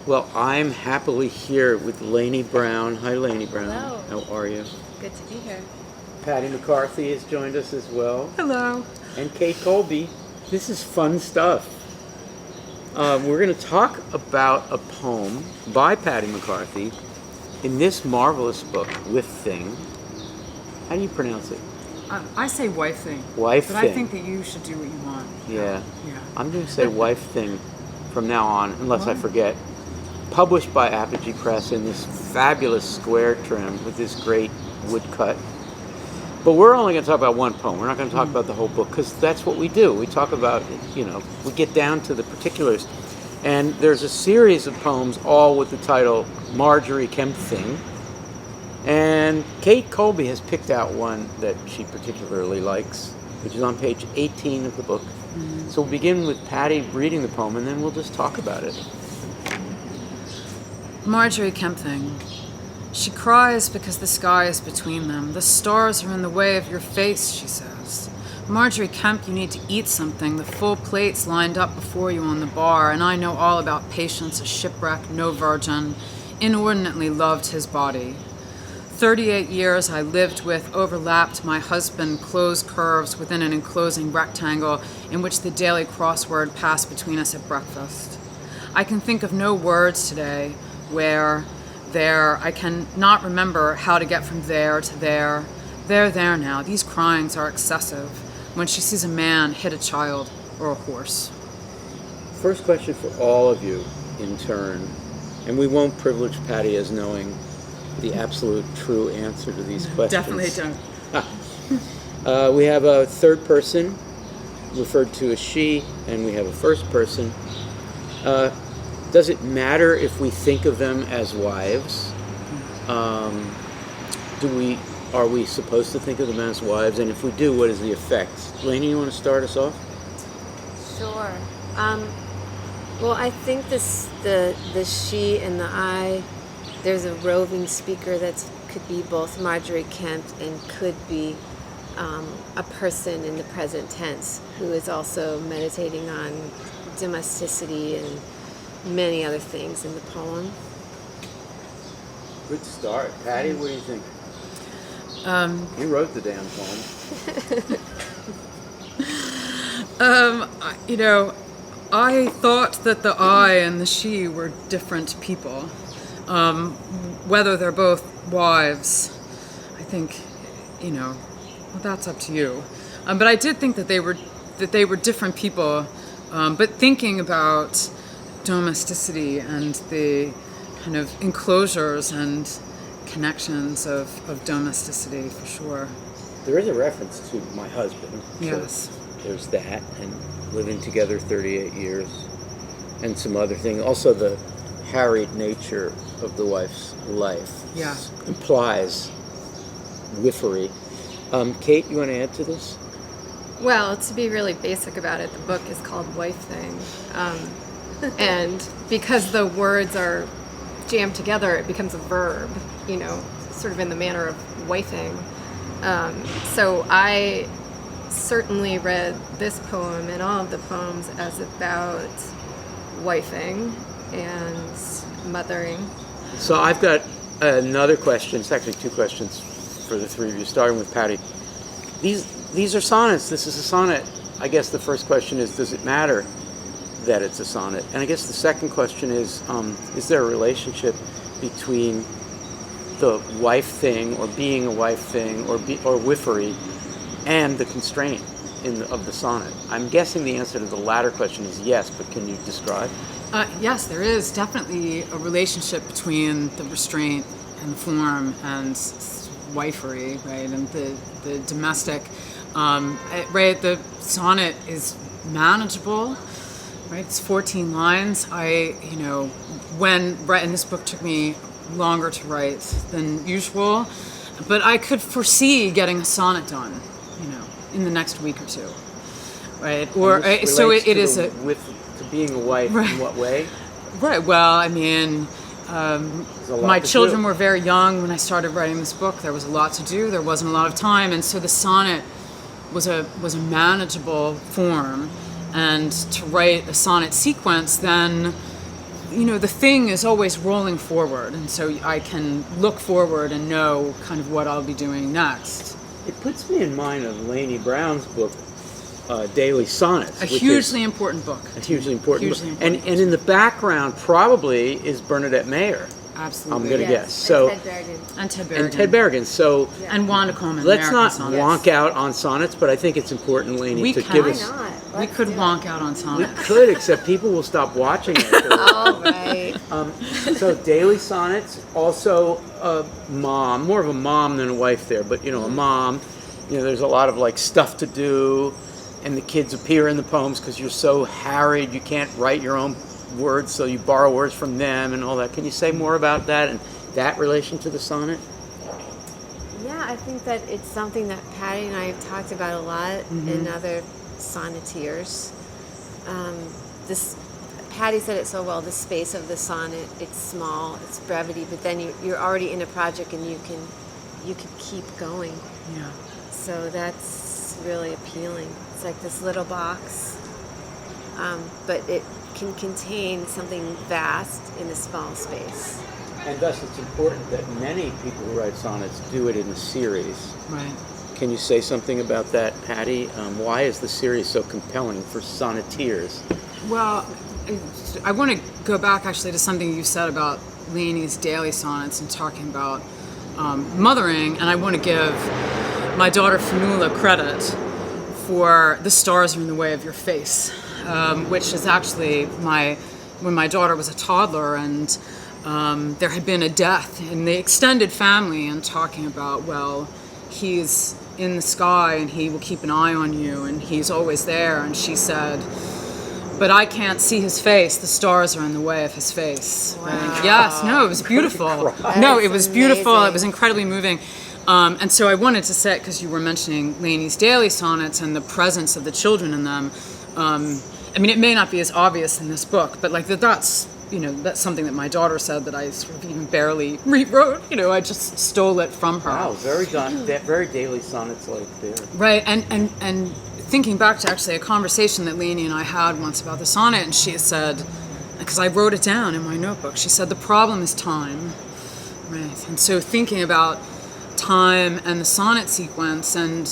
Well, I'm happily here with Laynie Browne. Hi, Laynie Browne. Hello. How are you? Good to be here. Pattie McCarthy has joined us as well. Hello. And Kate Colby. This is fun stuff. We're going to talk about a poem by Pattie McCarthy in this marvelous book, Wifthing. How do you pronounce it? I say Wifthing. Wifething. But I think that you should do what you want. Yeah. Yeah. I'm going to say Wifething from now on, unless I forget. Published by Apogee Press in this fabulous square trim with this great woodcut. But we're only going to talk about one poem. We're not going to talk about the whole book, because that's what we do. We talk about, we get down to the particulars. And there's a series of poems, all with the title Marjorie Kempthing. And Kate Colby has picked out one that she particularly likes, which is on page 18 of the book. So we'll begin with Pattie reading the poem, and then we'll just talk about it. Marjorie Kempthing. She cries because the sky is between them. The stars are in the way of your face, she says. Marjorie Kemp, you need to eat something. The full plate's lined up before you on the bar, and I know all about patience, a shipwreck, no virgin, inordinately loved his body. 38 years I lived with overlapped my husband closed curves within an enclosing rectangle in which the daily crossword passed between us at breakfast. I can think of no words today where, there, I can not remember how to get from there to there. There now. These cryings are excessive when she sees a man hit a child or a horse. First question for all of you in turn, and we won't privilege Pattie as knowing the absolute true answer to these questions. Definitely don't. We have a third person referred to as she, and we have a first person. Does it matter if we think of them as wives? Are we supposed to think of them as wives? And if we do, what is the effect? Laynie, you want to start us off? Sure. Well, I think the she and the I, there's a roving speaker that could be both Marjorie Kemp and could be a person in the present tense who is also meditating on domesticity and many other things in the poem. Good start. Pattie, what do you think? You wrote the damn poem. I thought that the I and the she were different people. Whether they're both wives, I think, well, that's up to you. But I did think that they were different people. But thinking about domesticity and the kind of enclosures and connections of domesticity, for sure. There is a reference to my husband. Yes. So there's that, and living together 38 years, and some other things. Also, the harried nature of the wife's life implies whiffery. Kate, you want to add to this? Well, to be really basic about it, the book is called Wifething. And because the words are jammed together, it becomes a verb, sort of in the manner of wifing. So I certainly read this poem and all of the poems as about wifing and mothering. So I've got another question. It's actually two questions for the three of you, starting with Pattie. These are sonnets. This is a sonnet. I guess the first question is, does it matter that it's a sonnet? And I guess the second question is there a relationship between the wife thing, or being a wife thing, or whiffery, and the constraint of the sonnet? I'm guessing the answer to the latter question is yes, but can you describe? Yes, there is definitely a relationship between the restraint and the form and wifery, right, and the domestic. Right, the sonnet is manageable. Right, it's 14 lines. And this book took me longer to write than usual, but I could foresee getting a sonnet done, in the next week or two, right? Or so it is to being a wife, right. In what way? Right. Well, I mean, my children were very young when I started writing this book. There was a lot to do. There wasn't a lot of time, and so the sonnet was a manageable form. And to write a sonnet sequence then the thing is always rolling forward, and so I can look forward and know kind of what I'll be doing next. It puts me in mind of Laynie Browne's book, Daily Sonnets. A hugely important book. A hugely important book. Hugely important. And in the background probably is Bernadette Mayer. Absolutely. I'm going to Yes, guess. So, And Ted Berrigan. and Ted Berrigan. So And Wanda Coleman. let's American not Sonnets. wonk out on sonnets, but I think it's important, Lainey, We to can. give Why us... We could wonk out on We sonnets. could, except people will stop watching it. All right. So Daily Sonnets, also a mom, more of a mom than a wife there, but a mom. There's a lot of like stuff to do, and the kids appear in the poems because you're so harried you can't write your own words, so you borrow words from them and all that. Can you say more about that and that relation to the sonnet? Yeah, I think that it's something that Patty and I have talked about a lot in other sonneteers. Patty said it so well, the space of the sonnet, it's small, it's brevity, but then you're already in a project and you can keep going. Yeah. So that's really appealing. It's like this little box, but it can contain something vast in a small space. And thus it's important that many people who write sonnets do it in a series. Right. Can you say something about that, Patty? Why is the series so compelling for sonneteers? Well, I want to go back actually to something you said about Laynie's daily sonnets and talking about mothering, and I want to give my daughter Fanula credit for The Stars Are in the Way of Your Face, which is actually when my daughter was a toddler and there had been a death in the extended family, and talking about, well, he's in the sky and he will keep an eye on you and he's always there, and she said, but I can't see his face. The stars are in the way of his face. Wow. And yes, no, it was beautiful. No, it was beautiful. amazing. It was incredibly moving. And so I wanted to say, because you were mentioning Laynie's daily sonnets and the presence of the children in them. I mean, it may not be as obvious in this book, but like that's something that my daughter said that I sort of even barely rewrote. I just stole it from her. Wow, very Daily Sonnets like there. Right, and thinking back to actually a conversation that Laynie and I had once about the sonnet, and she said, because I wrote it down in my notebook, she said, the problem is time. Right, and so thinking about time and the sonnet sequence, and,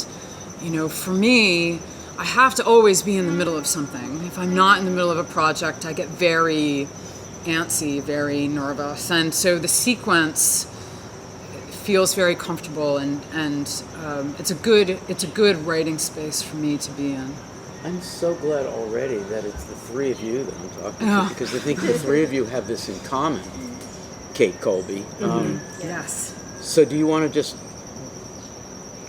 for me, I have to always be in the middle of something. If I'm not in the middle of a project, I get very antsy, very nervous, and so the sequence feels very comfortable, and it's a good writing space for me to be in. I'm so glad already that it's the three of you that I'm talking Yeah. to, because I think the three of you have this in common, Kate Colby. Yes. So do you want to just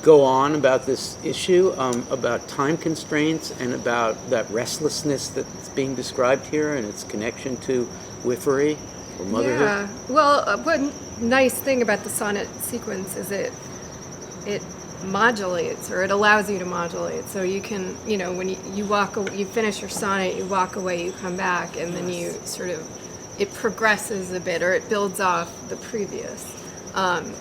go on about this issue, about time constraints and about that restlessness that's being described here and its connection to Wifthery or motherhood? Yeah. Well, one nice thing about the sonnet sequence is it modulates, or it allows you to modulate. So you can, when you finish your sonnet, you walk away, you come back, and then you it progresses a bit, or it builds off the previous,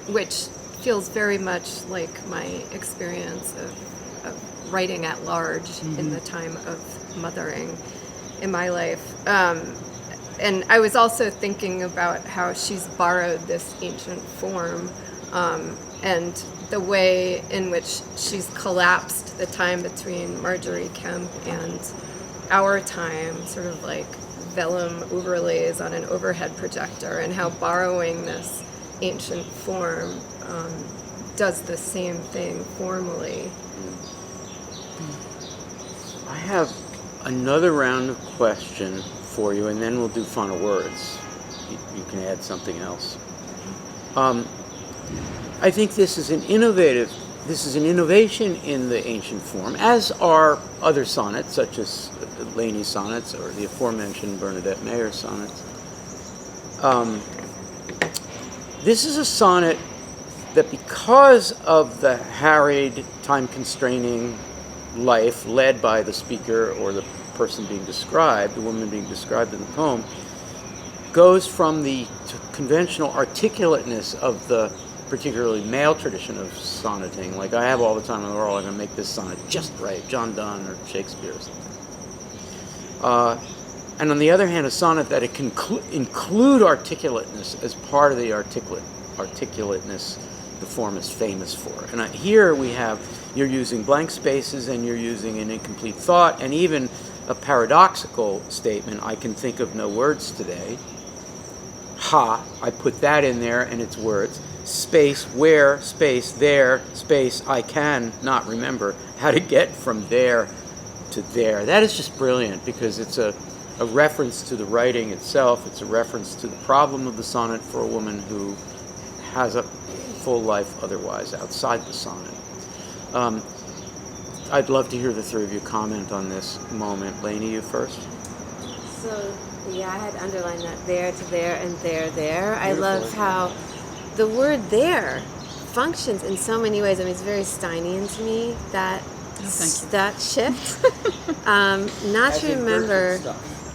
which feels very much like my experience of writing at large in the time of mothering in my life. And I was also thinking about how she's borrowed this ancient form, and the way in which she's collapsed the time between Marjorie Kemp and our time, sort of like vellum overlays on an overhead projector, and how borrowing this ancient form does the same thing formally. I have another round of question for you, and then we'll do final words. You can add something else. I think this is an innovation in the ancient form, as are other sonnets, such as Laynie's sonnets or the aforementioned Bernadette Mayer sonnets. This is a sonnet that, because of the harried, time-constraining life led by the speaker or the person being described, the woman being described in the poem, goes from the conventional articulateness of the particularly male tradition of sonneting, like I have all the time in the world, I'm going to make this sonnet just right, John Donne or Shakespeare or something, And on the other hand, a sonnet that it can include articulateness as part of the articulateness the form is famous for. And here we have, you're using blank spaces and you're using an incomplete thought and even a paradoxical statement, I can think of no words today. Ha, I put that in there and it's words. Space, where, space, there, space, I can not remember how to get from there to there. That is just brilliant because it's a reference to the writing itself. It's a reference to the problem of the sonnet for a woman who has a full life otherwise outside the sonnet. I'd love to hear the three of you comment on this moment. Laynie, you first. So, yeah, I had underlined that there to there and there. I love how the word there functions in so many ways. I mean, it's very Steinian to me, that shift. Not to remember,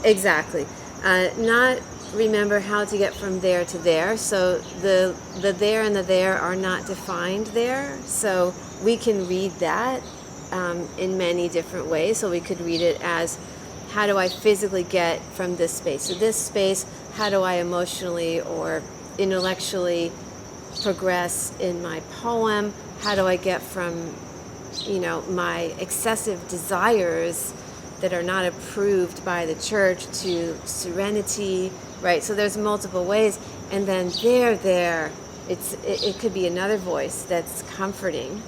exactly, not remember how to get from there to there. So the there and the there are not defined there. So we can read that in many different ways. So we could read it as, how do I physically get from this space to this space? How do I emotionally or intellectually progress in my poem? How do I get from, my excessive desires that are not approved by the church to serenity, right? So there's multiple ways. And then there, it could be another voice that's comforting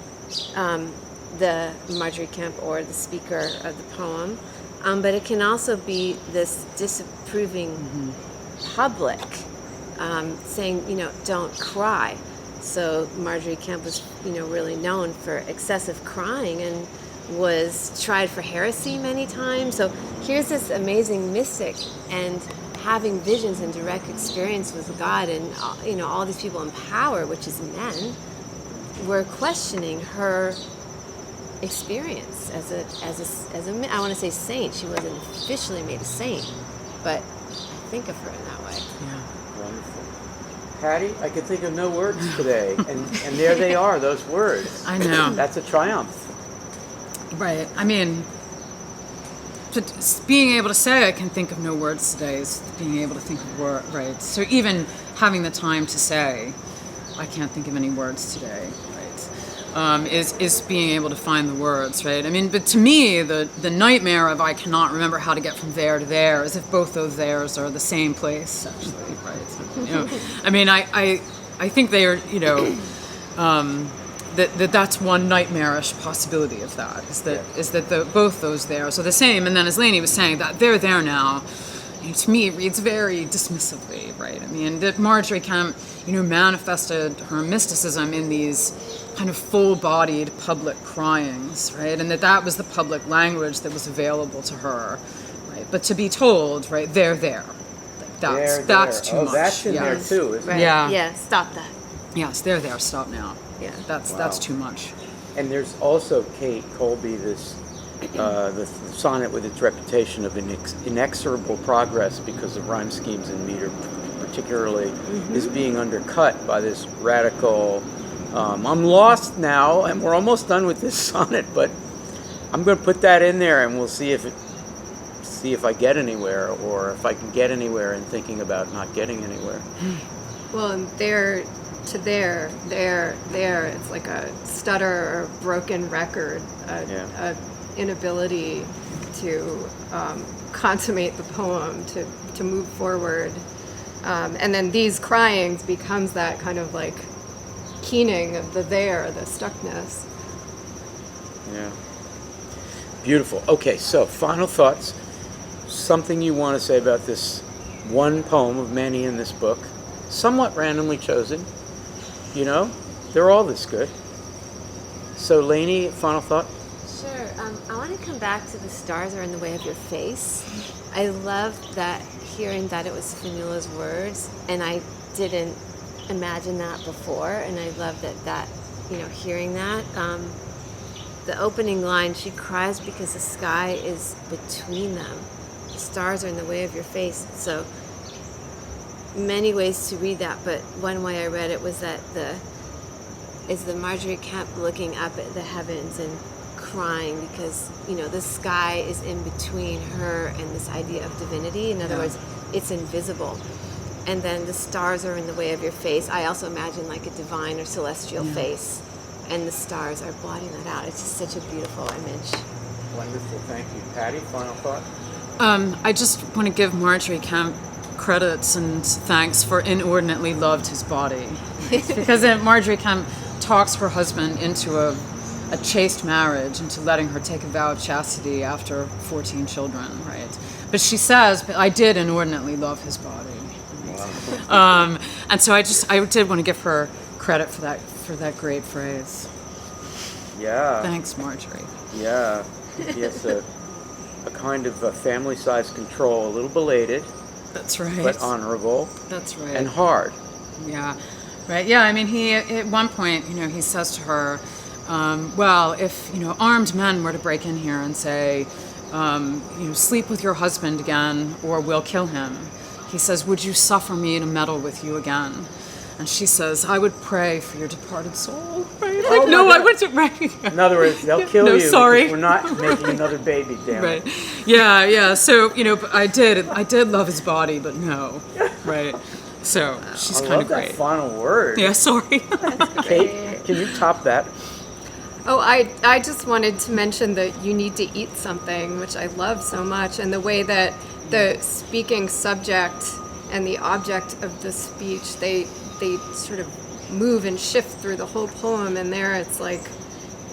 the Marjorie Kemp or the speaker of the poem. But it can also be this disapproving public saying, don't cry. So Marjorie Kemp was, really known for excessive crying and was tried for heresy many times. So here's this amazing mystic and having visions and direct experience with God, and all these people in power, which is men, were questioning her experience as a I want to say saint. She wasn't officially made a saint, but I think of her in that way. Yeah, wonderful. Pattie, I could think of no words today, and there they are, those words. I know. That's a triumph. Right. I mean, being able to say I can think of no words today is being able to think of words, right? So even having the time to say I can't think of any words today, right, is being able to find the words, right? I mean, but to me, the nightmare of I cannot remember how to get from there to there is if both those theirs are the same place, actually, right? I mean, I think they are, that's one nightmarish possibility of that, is that both those theirs are the same. And then as Laynie was saying, that they're there now, to me, reads very dismissively, right? I mean, that Marjorie Kemp, manifested her mysticism in these kind of full-bodied public cryings, right? And that was the public language that was available to her, right? But to be told, right, they're there. Like, that's too much. That's in there too, isn't Right. it? Yeah. Yeah, stop that. Yes, they're there. Stop now. Yeah. That's too much. And there's also Kate Colby, this the sonnet with its reputation of inexorable progress because of rhyme schemes and meter, particularly, is being undercut by this radical. I'm lost now, and we're almost done with this sonnet, but I'm going to put that in there, and we'll see if I get anywhere, or if I can get anywhere in thinking about not getting anywhere. Well, and there to there, it's like a stutter or broken record, a inability to consummate the poem, to move forward. And then these cryings becomes that kind of like keening of the stuckness. Yeah. Beautiful. Okay, so final thoughts. Something you want to say about this one poem of many in this book, somewhat randomly chosen. They're all this good. So, Laynie, final thought? Sure. I want to come back to the stars are in the way of your face. I love that, hearing that it was Fionnuala's words, and I didn't imagine that before, and I love that hearing that. The opening line, she cries because the sky is between them. The stars are in the way of your face. So many ways to read that, but one way I read it was that the Marjorie Kemp looking up at the heavens and crying because, the sky is in between her and this idea of divinity. In other words, it's invisible. And then the stars are in the way of your face. I also imagine like a divine or celestial face, and the stars are blotting that out. It's just such a beautiful image. Wonderful. Thank you. Patty, final thought? I just want to give Marjorie Kemp credits and thanks for inordinately loved his body. Because Marjorie Kemp talks her husband into a chaste marriage, into letting her take a vow of chastity after 14 children, right? But she says, but I did inordinately love his body. And so I did want to give her credit for that great phrase. Yeah. Thanks, Marjorie. Yeah. Yes, a kind of a family-sized control, a little belated, That's right. but honorable. That's right. And hard. Yeah, right. Yeah, I mean, he at one point, he says to her, well, if armed men were to break in here and say, sleep with your husband again, or we'll kill him, he says, would you suffer me to meddle with you again? And she says, I would pray for your departed soul. Right? Oh Like, no, my I God. wouldn't. Right. In other words, they'll kill No, you. sorry. Because we're not making another baby, damn Right. it. Yeah. So but I did love his body, but no. Right. So she's I kind love of that great. final word. Yeah. Sorry. Kate, can you top that? Oh, I just wanted to mention that you need to eat something, which I love so much, and the way that the speaking subject and the object of the speech, they sort of move and shift through the whole poem. And there it's like,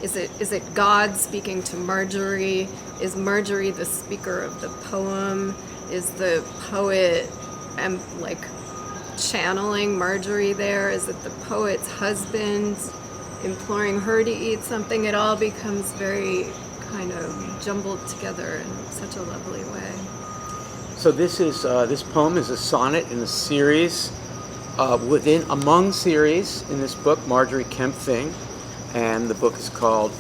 is it God speaking to Marjorie? Is Marjorie the speaker of the poem? Is the poet channeling Marjorie there? Is it the poet's husband imploring her to eat something? It all becomes very kind of jumbled together in such a lovely way. So this poem is a sonnet in a series, among series in this book, Marjorie Kemp Thing, and the book is called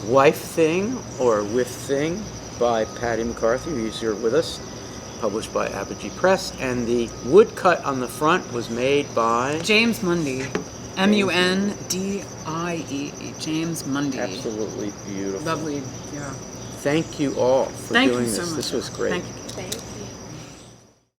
Wifthing or Wifthing by Pattie McCarthy, who's here with us, published by Apogee Press, and the woodcut on the front was made by James Mundy. Mundie. James Mundy. Absolutely beautiful. Lovely. Yeah. Thank you all for Thank doing you so this. much. This was great. Thank you. Thank you.